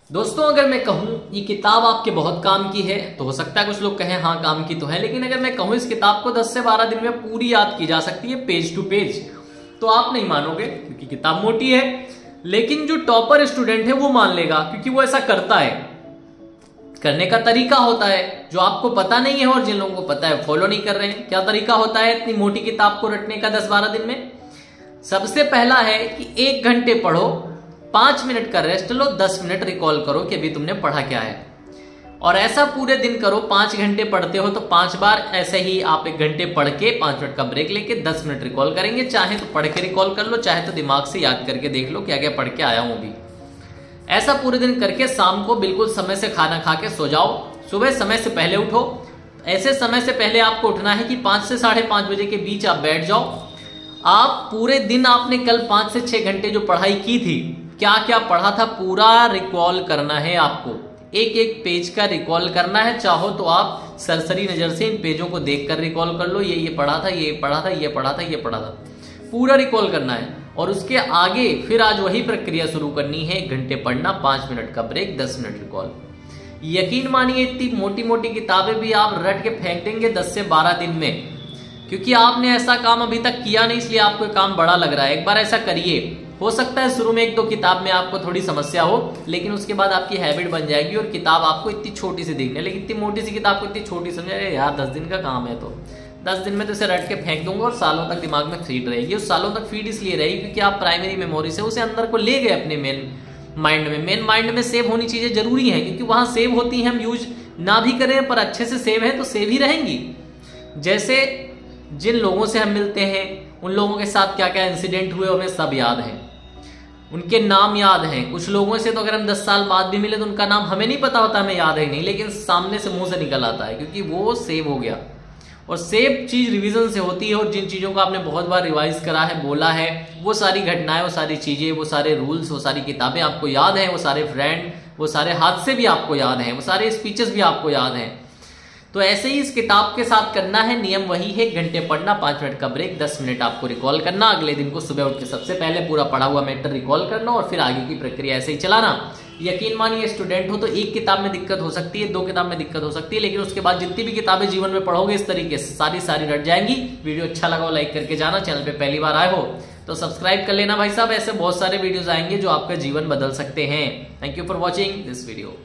दोस्तों, अगर मैं कहूं ये किताब आपके बहुत काम की है तो हो सकता है कुछ लोग कहें हाँ काम की तो है, लेकिन अगर मैं कहूं इस किताब को 10 से 12 दिन में पूरी याद की जा सकती है पेज टू पेज, तो आप नहीं मानोगे क्योंकि किताब मोटी है। लेकिन जो टॉपर स्टूडेंट है वो मान लेगा, क्योंकि वो ऐसा करता है। करने का तरीका होता है जो आपको पता नहीं है और जिन लोगों को पता है फॉलो नहीं कर रहे हैं। क्या तरीका होता है इतनी मोटी किताब को रटने का 10-12 दिन में? सबसे पहला है कि 1 घंटे पढ़ो, 5 मिनट का रेस्ट लो, 10 मिनट रिकॉल करो कि अभी तुमने पढ़ा क्या है। और ऐसा पूरे दिन करो। 5 घंटे पढ़ते हो तो 5 बार ऐसे ही आप 1 घंटे पढ़ के 5 मिनट का ब्रेक लेके 10 मिनट रिकॉल करेंगे। चाहे तो पढ़ के रिकॉल कर लो, चाहे तो दिमाग से याद करके देख लो क्या क्या पढ़ के आया हूं अभी। ऐसा पूरे दिन करके शाम को बिल्कुल समय से खाना खा के सो जाओ। सुबह समय से पहले उठो। ऐसे समय से पहले आपको उठना है कि 5 से 5:30 बजे के बीच आप बैठ जाओ। आप पूरे दिन आपने कल 5 से 6 घंटे जो पढ़ाई की थी, क्या क्या पढ़ा था, पूरा रिकॉल करना है आपको। एक एक पेज का रिकॉल करना है। चाहो तो आप सरसरी नजर से इन पेजों को देखकर रिकॉल कर लो, ये पढ़ा था, ये पढ़ा था, ये पढ़ा था, ये पढ़ा था, पूरा रिकॉल करना है। और उसके आगे फिर आज वही प्रक्रिया शुरू करनी है। 1 घंटे पढ़ना, 5 मिनट का ब्रेक, 10 मिनट रिकॉल। यकीन मानिए इतनी मोटी मोटी किताबें भी आप रट के फेंक देंगे 10 से 12 दिन में, क्योंकि आपने ऐसा काम अभी तक किया नहीं, इसलिए आपको काम बड़ा लग रहा है। एक बार ऐसा करिए। हो सकता है शुरू में 1-2 किताब में आपको थोड़ी समस्या हो, लेकिन उसके बाद आपकी हैबिट बन जाएगी और किताब आपको इतनी छोटी सी दिखने, लेकिन इतनी मोटी सी किताब को इतनी छोटी समझे यार 10 दिन का काम है, तो 10 दिन में तो इसे रट के फेंक दूंगा और सालों तक दिमाग में फीड रहेगी। उस सालों तक फीड इसलिए रहेगी क्योंकि आप प्राइमरी मेमोरी से उसे अंदर को ले गए अपने मेन माइंड में। मेन माइंड में सेव होनी चीजें जरूरी है, क्योंकि वहां सेव होती है, हम यूज ना भी करें पर अच्छे से सेव है तो सेव ही रहेंगी। जैसे जिन लोगों से हम मिलते हैं, उन लोगों के साथ क्या क्या इंसिडेंट हुए हमें सब याद है, उनके नाम याद हैं। कुछ लोगों से तो अगर हम 10 साल बाद भी मिले तो उनका नाम हमें नहीं पता होता, हमें याद है नहीं, लेकिन सामने से मुंह से निकल आता है क्योंकि वो सेव हो गया। और सेव चीज रिवीजन से होती है, और जिन चीजों को आपने बहुत बार रिवाइज करा है, बोला है, वो सारी घटनाएं, वो सारी चीजें, वो सारे रूल्स, वो सारी किताबें आपको याद हैं, वो सारे फ्रेंड, वो सारे हादसे भी आपको याद हैं, वो सारे स्पीचेस भी आपको याद हैं। तो ऐसे ही इस किताब के साथ करना है। नियम वही है, 1 घंटे पढ़ना, 5 मिनट का ब्रेक, 10 मिनट आपको रिकॉल करना। अगले दिन को सुबह उठ के सबसे पहले पूरा पढ़ा हुआ मैटर रिकॉल करना और फिर आगे की प्रक्रिया ऐसे ही चलाना। यकीन मानिए स्टूडेंट हो तो 1 किताब में दिक्कत हो सकती है, 2 किताब में दिक्कत हो सकती है, लेकिन उसके बाद जितनी भी किताबें जीवन में पढ़ोगे इस तरीके से सारी रट जाएंगी। वीडियो अच्छा लगा हो लाइक करके जाना। चैनल पे पहली बार आए हो तो सब्सक्राइब कर लेना भाई साहब। ऐसे बहुत सारे वीडियोस आएंगे जो आपका जीवन बदल सकते हैं। Thank you for watching this video.